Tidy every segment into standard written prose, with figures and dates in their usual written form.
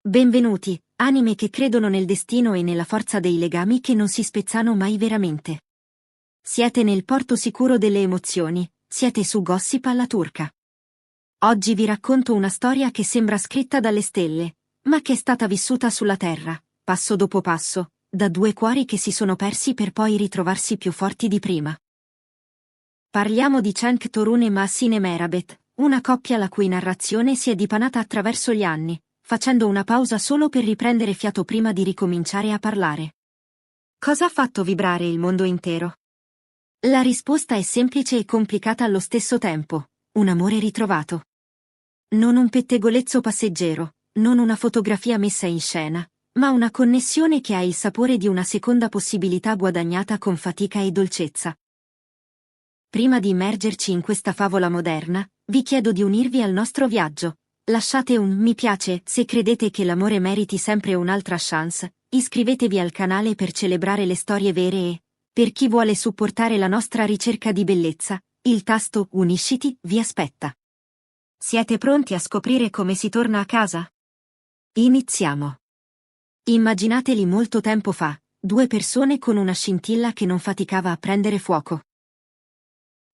Benvenuti, anime che credono nel destino e nella forza dei legami che non si spezzano mai veramente. Siete nel porto sicuro delle emozioni, siete su Gossip alla turca. Oggi vi racconto una storia che sembra scritta dalle stelle, ma che è stata vissuta sulla terra, passo dopo passo, da due cuori che si sono persi per poi ritrovarsi più forti di prima. Parliamo di Cenk Torun e Mahsine Merabet, una coppia la cui narrazione si è dipanata attraverso gli anni, facendo una pausa solo per riprendere fiato prima di ricominciare a parlare. Cosa ha fatto vibrare il mondo intero? La risposta è semplice e complicata allo stesso tempo: un amore ritrovato. Non un pettegolezzo passeggero, non una fotografia messa in scena, ma una connessione che ha il sapore di una seconda possibilità guadagnata con fatica e dolcezza. Prima di immergerci in questa favola moderna, vi chiedo di unirvi al nostro viaggio. Lasciate un mi piace se credete che l'amore meriti sempre un'altra chance, iscrivetevi al canale per celebrare le storie vere e, per chi vuole supportare la nostra ricerca di bellezza, il tasto Unisciti vi aspetta. Siete pronti a scoprire come si torna a casa? Iniziamo. Immaginateli molto tempo fa, due persone con una scintilla che non faticava a prendere fuoco.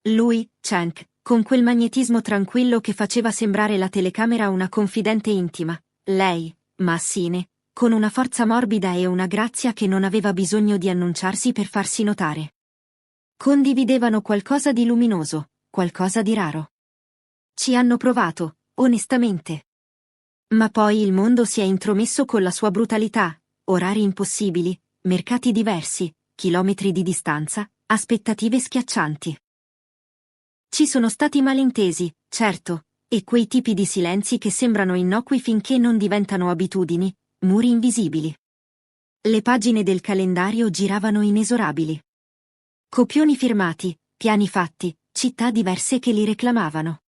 Lui, Cenk, con quel magnetismo tranquillo che faceva sembrare la telecamera una confidente intima, lei, Mahsine, con una forza morbida e una grazia che non aveva bisogno di annunciarsi per farsi notare. Condividevano qualcosa di luminoso, qualcosa di raro. Ci hanno provato, onestamente. Ma poi il mondo si è intromesso con la sua brutalità: orari impossibili, mercati diversi, chilometri di distanza, aspettative schiaccianti. Ci sono stati malintesi, certo, e quei tipi di silenzi che sembrano innocui finché non diventano abitudini, muri invisibili. Le pagine del calendario giravano inesorabili. Copioni firmati, piani fatti, città diverse che li reclamavano.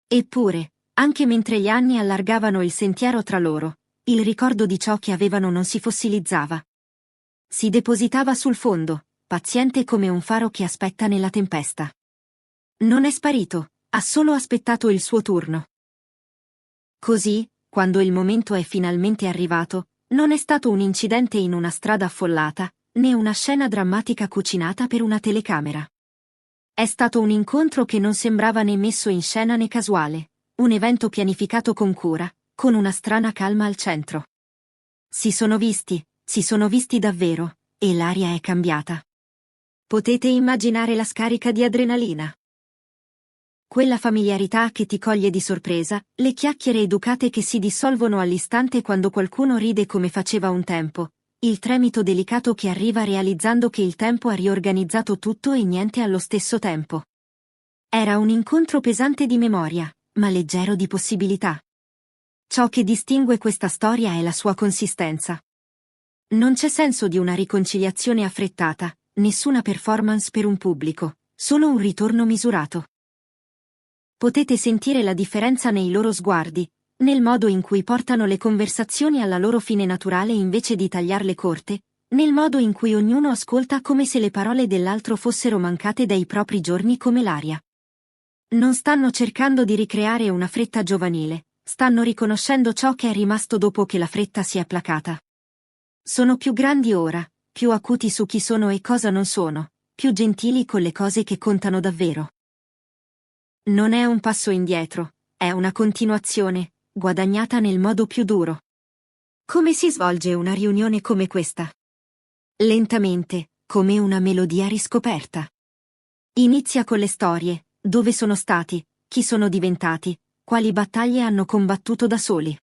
Eppure, anche mentre gli anni allargavano il sentiero tra loro, il ricordo di ciò che avevano non si fossilizzava. Si depositava sul fondo, paziente come un faro che aspetta nella tempesta. Non è sparito, ha solo aspettato il suo turno. Così, quando il momento è finalmente arrivato, non è stato un incidente in una strada affollata, né una scena drammatica cucinata per una telecamera. È stato un incontro che non sembrava né messo in scena né casuale, un evento pianificato con cura, con una strana calma al centro. Si sono visti davvero, e l'aria è cambiata. Potete immaginare la scarica di adrenalina? Quella familiarità che ti coglie di sorpresa, le chiacchiere educate che si dissolvono all'istante quando qualcuno ride come faceva un tempo, il tremito delicato che arriva realizzando che il tempo ha riorganizzato tutto e niente allo stesso tempo. Era un incontro pesante di memoria, ma leggero di possibilità. Ciò che distingue questa storia è la sua consistenza. Non c'è senso di una riconciliazione affrettata, nessuna performance per un pubblico, solo un ritorno misurato. Potete sentire la differenza nei loro sguardi, nel modo in cui portano le conversazioni alla loro fine naturale invece di tagliarle corte, nel modo in cui ognuno ascolta come se le parole dell'altro fossero mancate dai propri giorni come l'aria. Non stanno cercando di ricreare una fretta giovanile, stanno riconoscendo ciò che è rimasto dopo che la fretta si è placata. Sono più grandi ora, più acuti su chi sono e cosa non sono, più gentili con le cose che contano davvero. Non è un passo indietro, è una continuazione, guadagnata nel modo più duro. Come si svolge una riunione come questa? Lentamente, come una melodia riscoperta. Inizia con le storie, dove sono stati, chi sono diventati, quali battaglie hanno combattuto da soli.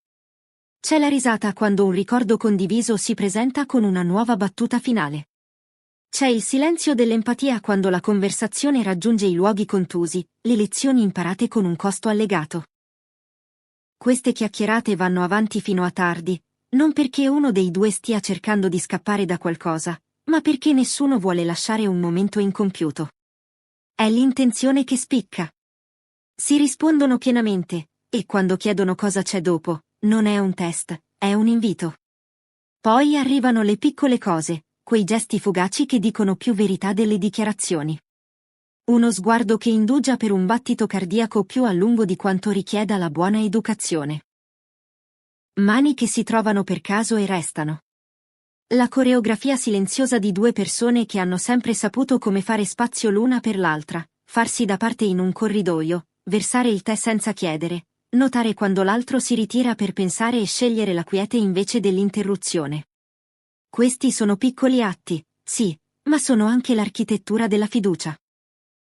C'è la risata quando un ricordo condiviso si presenta con una nuova battuta finale. C'è il silenzio dell'empatia quando la conversazione raggiunge i luoghi contusi, le lezioni imparate con un costo allegato. Queste chiacchierate vanno avanti fino a tardi, non perché uno dei due stia cercando di scappare da qualcosa, ma perché nessuno vuole lasciare un momento incompiuto. È l'intenzione che spicca. Si rispondono pienamente, e quando chiedono cosa c'è dopo, non è un test, è un invito. Poi arrivano le piccole cose, quei gesti fugaci che dicono più verità delle dichiarazioni. Uno sguardo che indugia per un battito cardiaco più a lungo di quanto richieda la buona educazione. Mani che si trovano per caso e restano. La coreografia silenziosa di due persone che hanno sempre saputo come fare spazio l'una per l'altra, farsi da parte in un corridoio, versare il tè senza chiedere, notare quando l'altro si ritira per pensare e scegliere la quiete invece dell'interruzione. Questi sono piccoli atti, sì, ma sono anche l'architettura della fiducia.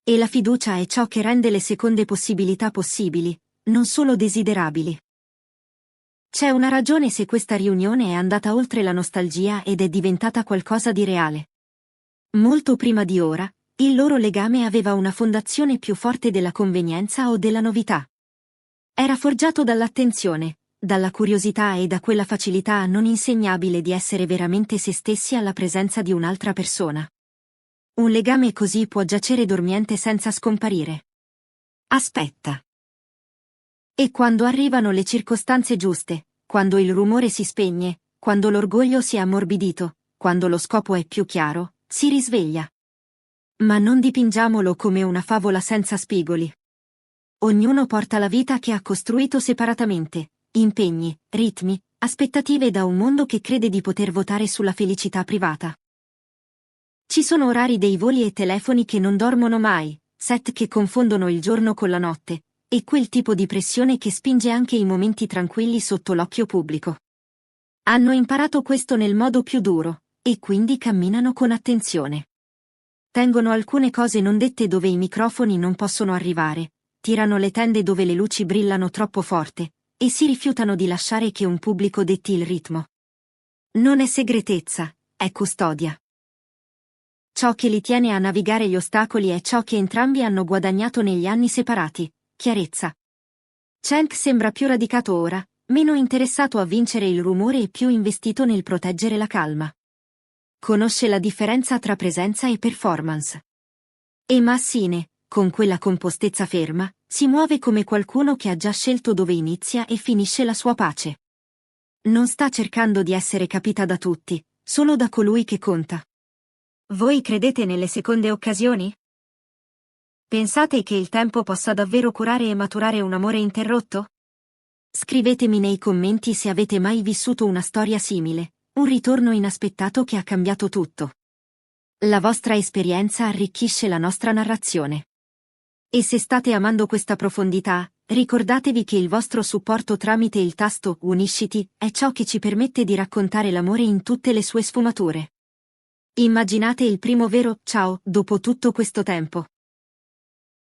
E la fiducia è ciò che rende le seconde possibilità possibili, non solo desiderabili. C'è una ragione se questa riunione è andata oltre la nostalgia ed è diventata qualcosa di reale. Molto prima di ora, il loro legame aveva una fondazione più forte della convenienza o della novità. Era forgiato dall'attenzione, dalla curiosità e da quella facilità non insegnabile di essere veramente se stessi alla presenza di un'altra persona. Un legame così può giacere dormiente senza scomparire. Aspetta. E quando arrivano le circostanze giuste, quando il rumore si spegne, quando l'orgoglio si è ammorbidito, quando lo scopo è più chiaro, si risveglia. Ma non dipingiamolo come una favola senza spigoli. Ognuno porta la vita che ha costruito separatamente, impegni, ritmi, aspettative da un mondo che crede di poter votare sulla felicità privata. Ci sono orari dei voli e telefoni che non dormono mai, set che confondono il giorno con la notte, e quel tipo di pressione che spinge anche i momenti tranquilli sotto l'occhio pubblico. Hanno imparato questo nel modo più duro, e quindi camminano con attenzione. Tengono alcune cose non dette dove i microfoni non possono arrivare, tirano le tende dove le luci brillano troppo forte, e si rifiutano di lasciare che un pubblico detti il ritmo. Non è segretezza, è custodia. Ciò che li tiene a navigare gli ostacoli è ciò che entrambi hanno guadagnato negli anni separati, chiarezza. Cenk sembra più radicato ora, meno interessato a vincere il rumore e più investito nel proteggere la calma. Conosce la differenza tra presenza e performance. E Massine, con quella compostezza ferma, si muove come qualcuno che ha già scelto dove inizia e finisce la sua pace. Non sta cercando di essere capita da tutti, solo da colui che conta. Voi credete nelle seconde occasioni? Pensate che il tempo possa davvero curare e maturare un amore interrotto? Scrivetemi nei commenti se avete mai vissuto una storia simile, un ritorno inaspettato che ha cambiato tutto. La vostra esperienza arricchisce la nostra narrazione. E se state amando questa profondità, ricordatevi che il vostro supporto tramite il tasto Unisciti è ciò che ci permette di raccontare l'amore in tutte le sue sfumature. Immaginate il primo vero ciao dopo tutto questo tempo.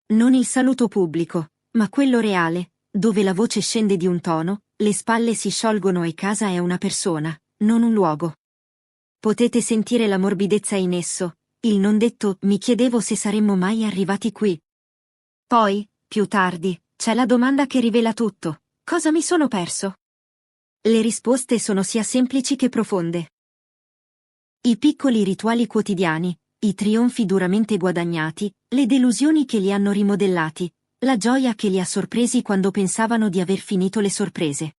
Non il saluto pubblico, ma quello reale, dove la voce scende di un tono, le spalle si sciolgono e casa è una persona, non un luogo. Potete sentire la morbidezza in esso, il non detto mi chiedevo se saremmo mai arrivati qui. Poi, più tardi, c'è la domanda che rivela tutto: cosa mi sono perso? Le risposte sono sia semplici che profonde. I piccoli rituali quotidiani, i trionfi duramente guadagnati, le delusioni che li hanno rimodellati, la gioia che li ha sorpresi quando pensavano di aver finito le sorprese.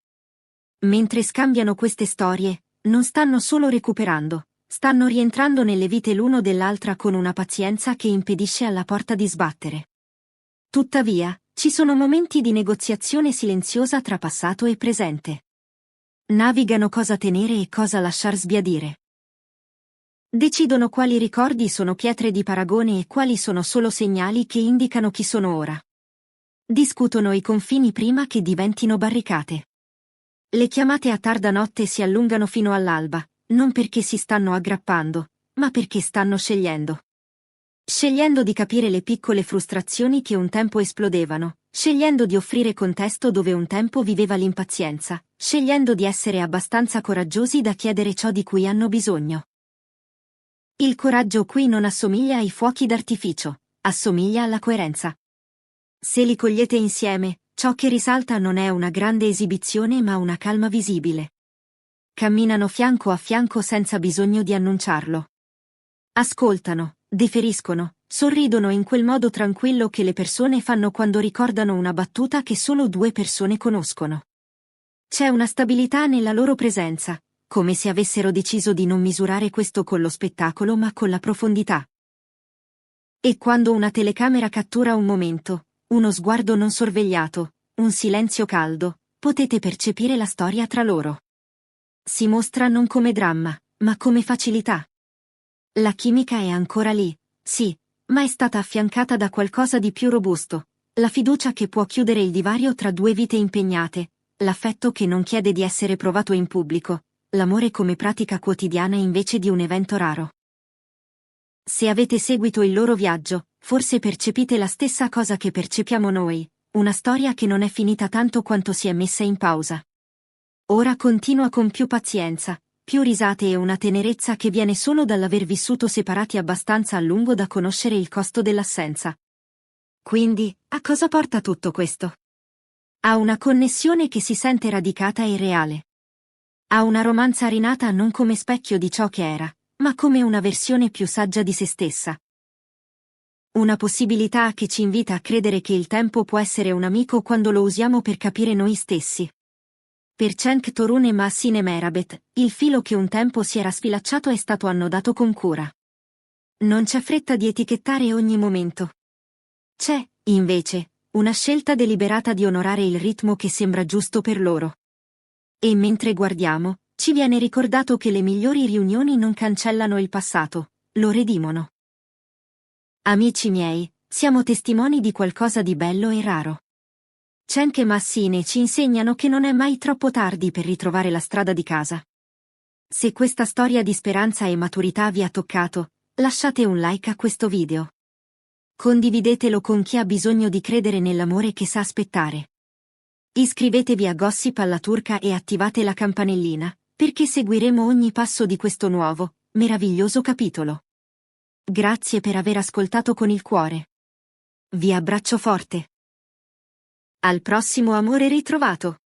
Mentre scambiano queste storie, non stanno solo recuperando, stanno rientrando nelle vite l'uno dell'altra con una pazienza che impedisce alla porta di sbattere. Tuttavia, ci sono momenti di negoziazione silenziosa tra passato e presente. Navigano cosa tenere e cosa lasciar sbiadire. Decidono quali ricordi sono pietre di paragone e quali sono solo segnali che indicano chi sono ora. Discutono i confini prima che diventino barricate. Le chiamate a tarda notte si allungano fino all'alba, non perché si stanno aggrappando, ma perché stanno scegliendo. Scegliendo di capire le piccole frustrazioni che un tempo esplodevano, scegliendo di offrire contesto dove un tempo viveva l'impazienza, scegliendo di essere abbastanza coraggiosi da chiedere ciò di cui hanno bisogno. Il coraggio qui non assomiglia ai fuochi d'artificio, assomiglia alla coerenza. Se li cogliete insieme, ciò che risalta non è una grande esibizione ma una calma visibile. Camminano fianco a fianco senza bisogno di annunciarlo. Ascoltano, deferiscono, sorridono in quel modo tranquillo che le persone fanno quando ricordano una battuta che solo due persone conoscono. C'è una stabilità nella loro presenza, come se avessero deciso di non misurare questo con lo spettacolo ma con la profondità. E quando una telecamera cattura un momento, uno sguardo non sorvegliato, un silenzio caldo, potete percepire la storia tra loro. Si mostra non come dramma, ma come facilità. La chimica è ancora lì, sì, ma è stata affiancata da qualcosa di più robusto, la fiducia che può chiudere il divario tra due vite impegnate, l'affetto che non chiede di essere provato in pubblico, l'amore come pratica quotidiana invece di un evento raro. Se avete seguito il loro viaggio, forse percepite la stessa cosa che percepiamo noi, una storia che non è finita tanto quanto si è messa in pausa. Ora continua con più pazienza, più risate e una tenerezza che viene solo dall'aver vissuto separati abbastanza a lungo da conoscere il costo dell'assenza. Quindi, a cosa porta tutto questo? A una connessione che si sente radicata e reale. A una romanza rinata non come specchio di ciò che era, ma come una versione più saggia di se stessa. Una possibilità che ci invita a credere che il tempo può essere un amico quando lo usiamo per capire noi stessi. Per Cenk Torun e Mahsine Merabet, il filo che un tempo si era sfilacciato è stato annodato con cura. Non c'è fretta di etichettare ogni momento. C'è, invece, una scelta deliberata di onorare il ritmo che sembra giusto per loro. E mentre guardiamo, ci viene ricordato che le migliori riunioni non cancellano il passato, lo redimono. Amici miei, siamo testimoni di qualcosa di bello e raro. Cenk e Mahsine ci insegnano che non è mai troppo tardi per ritrovare la strada di casa. Se questa storia di speranza e maturità vi ha toccato, lasciate un like a questo video. Condividetelo con chi ha bisogno di credere nell'amore che sa aspettare. Iscrivetevi a Gossip alla Turca e attivate la campanellina, perché seguiremo ogni passo di questo nuovo, meraviglioso capitolo. Grazie per aver ascoltato con il cuore. Vi abbraccio forte. Al prossimo amore ritrovato!